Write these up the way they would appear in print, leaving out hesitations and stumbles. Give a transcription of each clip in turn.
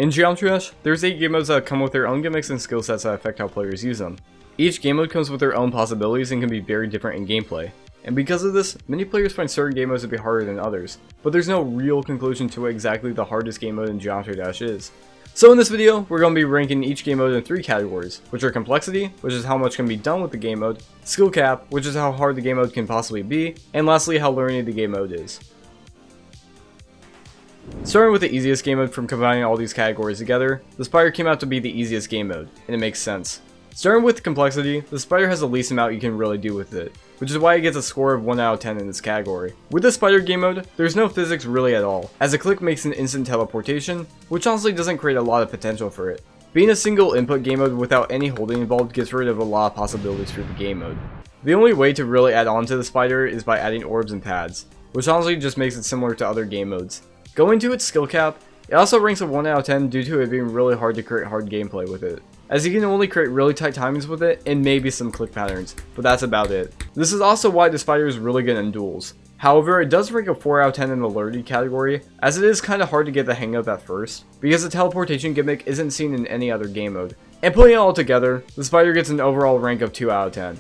In Geometry Dash, there's 8 game modes that come with their own gimmicks and skill sets that affect how players use them. Each game mode comes with their own possibilities and can be very different in gameplay. And because of this, many players find certain game modes to be harder than others, but there's no real conclusion to what exactly the hardest game mode in Geometry Dash is. So in this video, we're going to be ranking each game mode in 3 categories, which are complexity, which is how much can be done with the game mode, skill cap, which is how hard the game mode can possibly be, and lastly how learning the game mode is. Starting with the easiest game mode from combining all these categories together, the spider came out to be the easiest game mode, and it makes sense. Starting with complexity, the spider has the least amount you can really do with it, which is why it gets a score of 1 out of 10 in this category. With the spider game mode, there's no physics really at all, as a click makes an instant teleportation, which honestly doesn't create a lot of potential for it. Being a single input game mode without any holding involved gets rid of a lot of possibilities for the game mode. The only way to really add on to the spider is by adding orbs and pads, which honestly just makes it similar to other game modes. Going to its skill cap, it also ranks a 1 out of 10 due to it being really hard to create hard gameplay with it, as you can only create really tight timings with it and maybe some click patterns, but that's about it. This is also why the spider is really good in duels. However, it does rank a 4 out of 10 in the learning category, as it is kinda hard to get the hang of at first, because the teleportation gimmick isn't seen in any other game mode. And putting it all together, the spider gets an overall rank of 2 out of 10.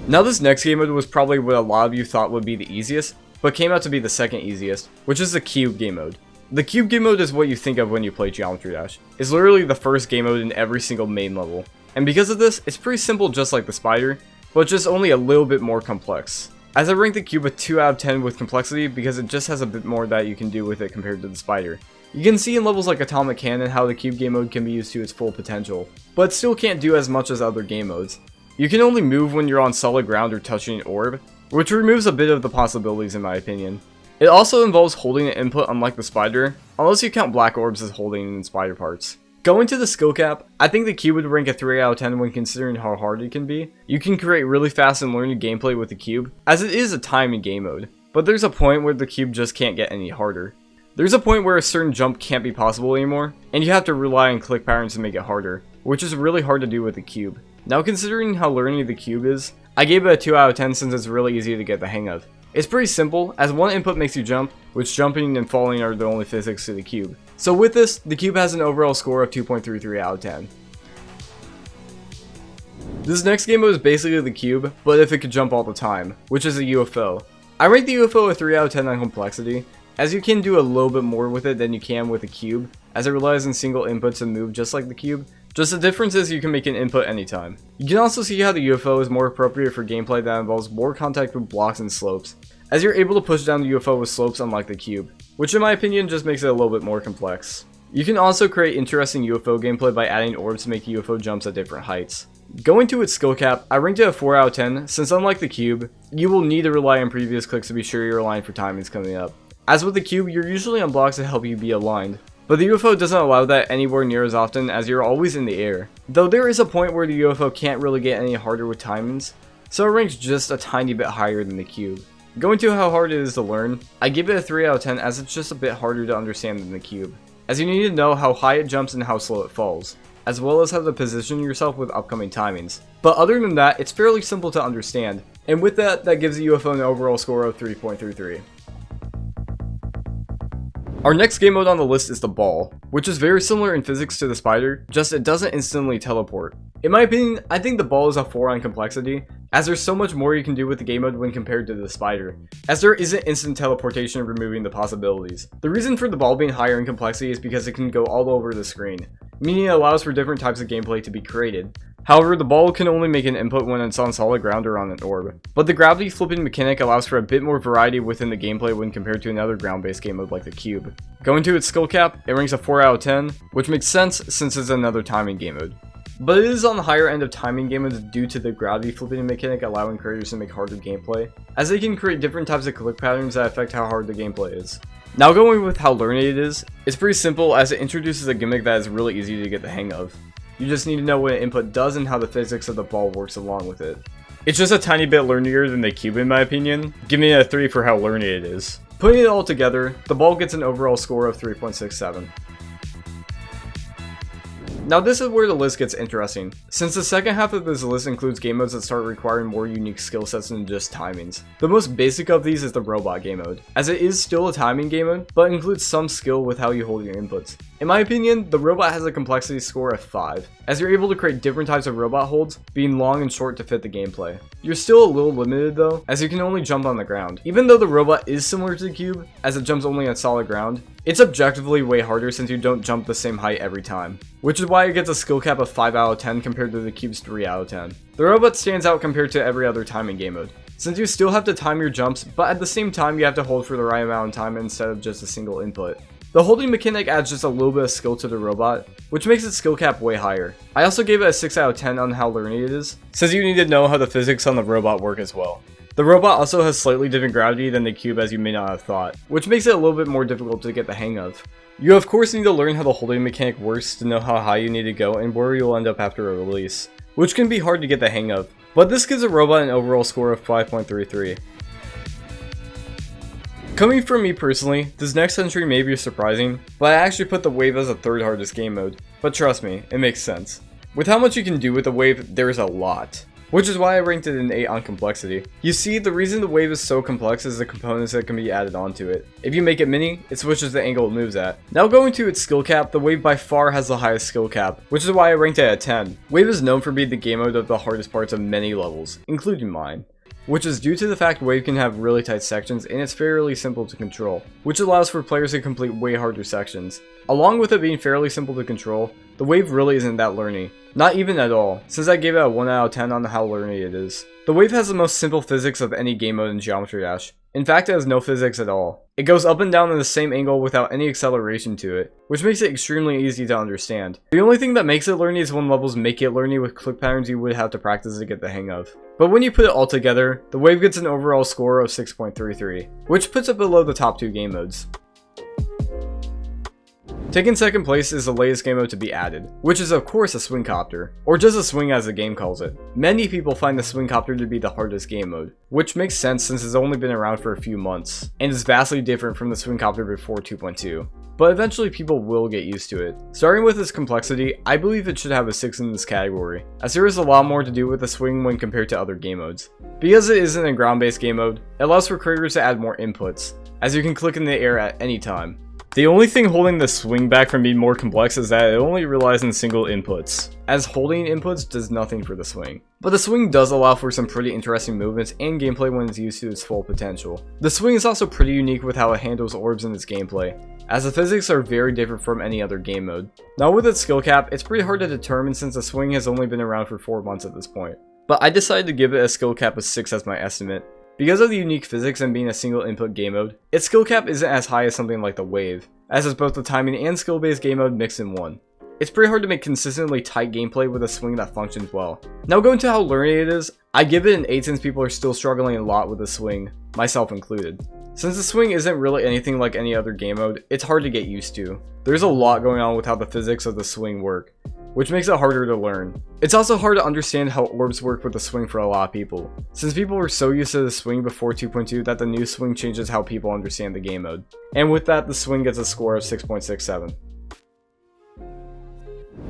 Now this next game mode was probably what a lot of you thought would be the easiest, but came out to be the second easiest, which is the cube game mode. The cube game mode is what you think of when you play Geometry Dash. It's literally the first game mode in every single main level. And because of this, it's pretty simple just like the spider, but just only a little bit more complex. As I rank the cube a 2 out of 10 with complexity because it just has a bit more that you can do with it compared to the spider. You can see in levels like Atomic Cannon how the cube game mode can be used to its full potential, but it still can't do as much as other game modes. You can only move when you're on solid ground or touching an orb, which removes a bit of the possibilities in my opinion. It also involves holding an input unlike the spider, unless you count black orbs as holding in spider parts. Going to the skill cap, I think the cube would rank a 3 out of 10 when considering how hard it can be. You can create really fast and learning gameplay with the cube, as it is a timing game mode, but there's a point where the cube just can't get any harder. There's a point where a certain jump can't be possible anymore, and you have to rely on click patterns to make it harder, which is really hard to do with the cube. Now considering how learning the cube is, I gave it a 2 out of 10 since it's really easy to get the hang of. It's pretty simple, as one input makes you jump, which jumping and falling are the only physics to the cube. So with this, the cube has an overall score of 2.33 out of 10. This next game mode is basically the cube, but if it could jump all the time, which is a UFO. I rate the UFO a 3 out of 10 on complexity, as you can do a little bit more with it than you can with the cube, as it relies on single inputs to move just like the cube. Just the difference is you can make an input anytime. You can also see how the UFO is more appropriate for gameplay that involves more contact with blocks and slopes, as you're able to push down the UFO with slopes unlike the cube, which in my opinion just makes it a little bit more complex. You can also create interesting UFO gameplay by adding orbs to make UFO jumps at different heights. Going to its skill cap, I ranked it a 4 out of 10, since unlike the cube, you will need to rely on previous clicks to be sure you're aligned for timings coming up. As with the cube, you're usually on blocks to help you be aligned, but the UFO doesn't allow that anywhere near as often as you're always in the air. Though there is a point where the UFO can't really get any harder with timings, so it ranks just a tiny bit higher than the cube. Going to how hard it is to learn, I give it a 3 out of 10 as it's just a bit harder to understand than the cube, as you need to know how high it jumps and how slow it falls, as well as how to position yourself with upcoming timings. But other than that, it's fairly simple to understand, and with that, that gives the UFO an overall score of 3.33. Our next game mode on the list is the ball, which is very similar in physics to the spider, just it doesn't instantly teleport. In my opinion, I think the ball is a 4 on complexity, as there's so much more you can do with the game mode when compared to the spider, as there isn't instant teleportation removing the possibilities. The reason for the ball being higher in complexity is because it can go all over the screen, meaning it allows for different types of gameplay to be created. However, the ball can only make an input when it's on solid ground or on an orb. But the gravity flipping mechanic allows for a bit more variety within the gameplay when compared to another ground-based game mode like the cube. Going to its skill cap, it ranks a 4 out of 10, which makes sense since it's another timing game mode. But it is on the higher end of timing game modes due to the gravity flipping mechanic allowing creators to make harder gameplay, as they can create different types of click patterns that affect how hard the gameplay is. Now going with how learning it is, it's pretty simple as it introduces a gimmick that is really easy to get the hang of. You just need to know what an input does and how the physics of the ball works along with it. It's just a tiny bit learnier than the cube in my opinion, giving it a 3 for how learny it is. Putting it all together, the ball gets an overall score of 3.67. Now this is where the list gets interesting, since the second half of this list includes game modes that start requiring more unique skill sets than just timings. The most basic of these is the robot game mode, as it is still a timing game mode, but includes some skill with how you hold your inputs. In my opinion, the robot has a complexity score of 5, as you're able to create different types of robot holds, being long and short to fit the gameplay. You're still a little limited though, as you can only jump on the ground. Even though the robot is similar to the cube, as it jumps only on solid ground, it's objectively way harder since you don't jump the same height every time, which is why it gets a skill cap of 5 out of 10 compared to the cube's 3 out of 10. The robot stands out compared to every other timing game mode, since you still have to time your jumps, but at the same time you have to hold for the right amount of time instead of just a single input. The holding mechanic adds just a little bit of skill to the robot, which makes its skill cap way higher. I also gave it a 6 out of 10 on how learny it is, since you need to know how the physics on the robot work as well. The robot also has slightly different gravity than the cube, as you may not have thought, which makes it a little bit more difficult to get the hang of. You of course need to learn how the holding mechanic works to know how high you need to go and where you'll end up after a release, which can be hard to get the hang of, but this gives a robot an overall score of 5.33. Coming from me personally, this next entry may be surprising, but I actually put the wave as the third hardest game mode, but trust me, it makes sense. With how much you can do with the wave, there's a lot, which is why I ranked it an 8 on complexity. You see, the reason the wave is so complex is the components that can be added onto it. If you make it mini, it switches the angle it moves at. Now going to its skill cap, the wave by far has the highest skill cap, which is why I ranked it at 10. Wave is known for being the game mode of the hardest parts of many levels, including mine, which is due to the fact Wave can have really tight sections and it's fairly simple to control, which allows for players to complete way harder sections. Along with it being fairly simple to control, the Wave really isn't that learny. Not even at all, since I gave it a 1 out of 10 on how learny it is. The Wave has the most simple physics of any game mode in Geometry Dash. In fact, it has no physics at all. It goes up and down in the same angle without any acceleration to it, which makes it extremely easy to understand. The only thing that makes it learny is when levels make it learny with click patterns you would have to practice to get the hang of. But when you put it all together, the Wave gets an overall score of 6.33, which puts it below the top 2 game modes. Taking second place is the latest game mode to be added, which is of course a swing copter, or just a swing as the game calls it. Many people find the swing copter to be the hardest game mode, which makes sense since it's only been around for a few months, and is vastly different from the swing copter before 2.2. But eventually people will get used to it. Starting with its complexity, I believe it should have a 6 in this category, as there is a lot more to do with the swing when compared to other game modes. Because it isn't a ground-based game mode, it allows for creators to add more inputs, as you can click in the air at any time. The only thing holding the swing back from being more complex is that it only relies on single inputs, as holding inputs does nothing for the swing. But the swing does allow for some pretty interesting movements and gameplay when it's used to its full potential. The swing is also pretty unique with how it handles orbs in its gameplay, as the physics are very different from any other game mode. Now with its skill cap, it's pretty hard to determine since the swing has only been around for 4 months at this point. But I decided to give it a skill cap of 6 as my estimate. Because of the unique physics and being a single input game mode, its skill cap isn't as high as something like the Wave, as it's both the timing and skill based game mode mixed in one. It's pretty hard to make consistently tight gameplay with a swing that functions well. Now going to how learny it is, I give it an 8 since people are still struggling a lot with the swing, myself included. Since the swing isn't really anything like any other game mode, it's hard to get used to. There's a lot going on with how the physics of the swing work, which makes it harder to learn. It's also hard to understand how orbs work with the swing for a lot of people, since people were so used to the swing before 2.2 that the new swing changes how people understand the game mode. And with that, the swing gets a score of 6.67.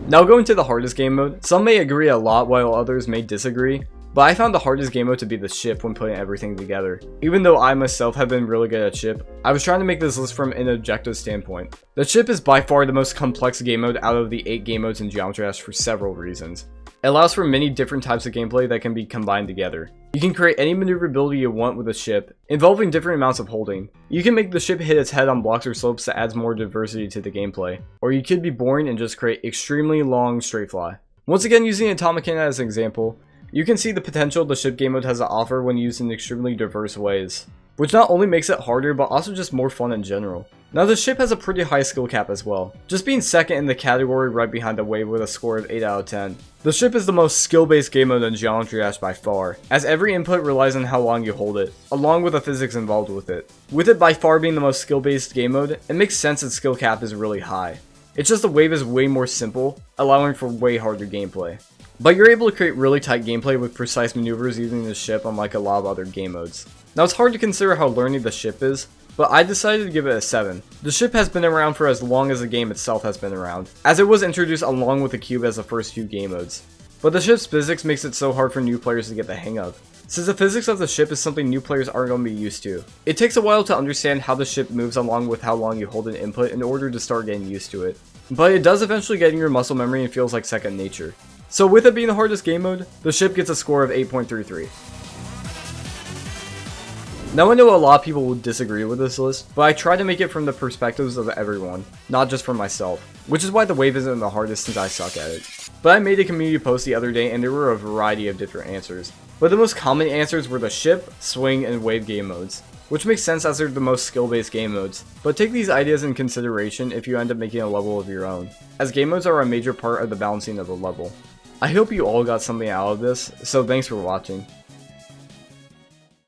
Now going to the hardest game mode, some may agree a lot while others may disagree, but I found the hardest game mode to be the ship when putting everything together. Even though I myself have been really good at ship, I was trying to make this list from an objective standpoint. The ship is by far the most complex game mode out of the 8 game modes in Geometry Dash for several reasons. It allows for many different types of gameplay that can be combined together. You can create any maneuverability you want with a ship, involving different amounts of holding. You can make the ship hit its head on blocks or slopes that adds more diversity to the gameplay, or you could be boring and just create extremely long straight fly. Once again, using Automachina as an example, you can see the potential the ship game mode has to offer when used in extremely diverse ways, which not only makes it harder but also just more fun in general. Now the ship has a pretty high skill cap as well, just being second in the category right behind the Wave with a score of 8 out of 10. The ship is the most skill based game mode in Geometry Dash by far, as every input relies on how long you hold it, along with the physics involved with it. With it by far being the most skill based game mode, it makes sense its skill cap is really high. It's just the Wave is way more simple, allowing for way harder gameplay. But you're able to create really tight gameplay with precise maneuvers using the ship unlike a lot of other game modes. Now it's hard to consider how learny the ship is, but I decided to give it a 7. The ship has been around for as long as the game itself has been around, as it was introduced along with the cube as the first few game modes. But the ship's physics makes it so hard for new players to get the hang of, since the physics of the ship is something new players aren't going to be used to. It takes a while to understand how the ship moves along with how long you hold an input in order to start getting used to it. But it does eventually get in your muscle memory and feels like second nature. So with it being the hardest game mode, the ship gets a score of 8.33. Now I know a lot of people will disagree with this list, but I try to make it from the perspectives of everyone, not just from myself, which is why the wave isn't the hardest since I suck at it. But I made a community post the other day and there were a variety of different answers. But the most common answers were the ship, swing, and wave game modes, which makes sense as they're the most skill-based game modes. But take these ideas in consideration if you end up making a level of your own, as game modes are a major part of the balancing of the level. I hope you all got something out of this, so thanks for watching.